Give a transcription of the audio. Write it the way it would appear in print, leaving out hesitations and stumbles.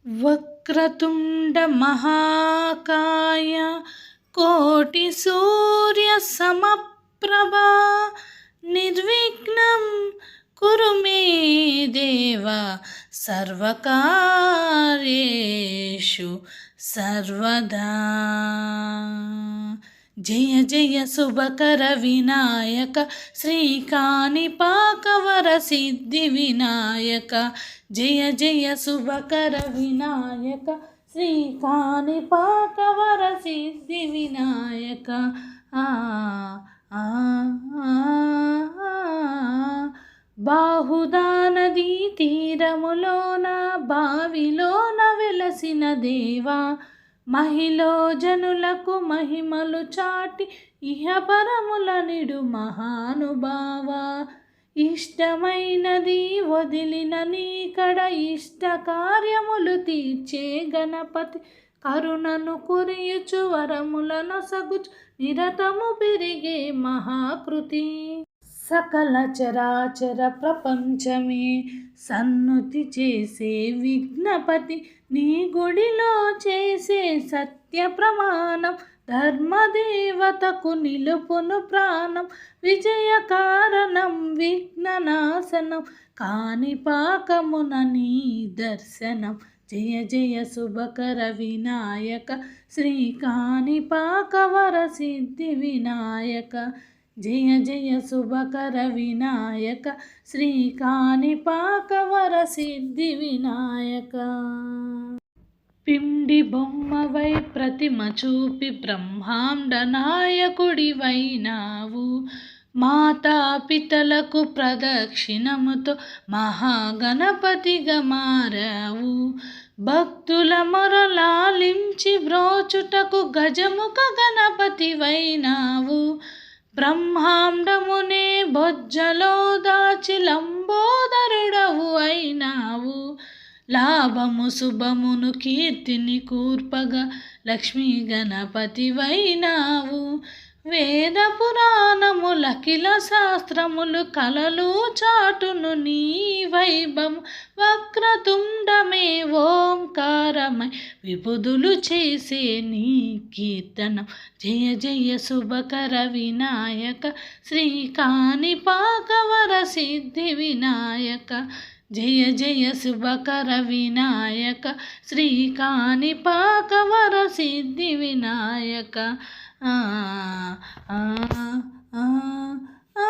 వక్రతుండ మహాకాయ కోటి సూర్య సమప్రభా నిర్విఘ్నం కురు మే దేవ సర్వకార్యేషు సర్వదా. జయ జయ శుభకర వినాయక శ్రీకాణిపాకవర సిద్ధి వినాయక. జయ జయ శుభకర వినాయక శ్రీకాణిపాకవర సిద్ధి వినాయక. బాహుదా నదీ తీరములోన బావిలోన వెలసిన దేవా, మహిళో జనులకు మహిమలు చాటి ఇహపరముల నిడు మహానుభావా. ఇష్టమైనది వదిలిన నీకడ ఇష్ట కార్యములు తీర్చే గణపతి, కరుణను కురియుచు వరములను సగుచు నిరతము పెరిగే మహాకృతి. సకల చరాచర ప్రపంచమే సన్నుతి చేసే విఘ్నపతి, నీ గుడిలో చేసే సత్య ప్రమాణం ధర్మదేవతకు నిలుపును ప్రాణం. విజయ కారణం విఘ్ననాశనం కాణిపాకమున నీ దర్శనం. జయ జయ శుభకర వినాయక శ్రీ కాణిపాకవర సిద్ధి వినాయక. జయ జయ శుభకర వినాయక శ్రీ కాణిపాకవర సిద్ధి వినాయక. పిండి బొమ్మవై ప్రతిమ చూపి బ్రహ్మాండ నాయకుడివైనావు, మాతాపితలకు ప్రదక్షిణముతో మహాగణపతిగా మారావు. భక్తుల మొరలాలించి బ్రోచుటకు గజముఖ గణపతివైనావు. బ్రహ్మాండమునే బొజ్జలో దాచి లంబోదరుడవు అయినావు. లాభము శుభమును కీర్తిని కూర్పగా లక్ష్మీ గణపతివైనావు. వేద పురాణములకిల శాస్త్రములు కలలు చాటును నీ వైభవం. వక్రతుండమే ఓంకారమై విపుదులు చేసే నీ కీర్తనం. జయ జయ శుభకర వినాయక శ్రీ కాణిపాకవర సిద్ధి వినాయక. జయ జయ శుభకర వినాయక శ్రీ కాణిపాకవర సిద్ధి వినాయక. ఆ ఆ ఆ ఆ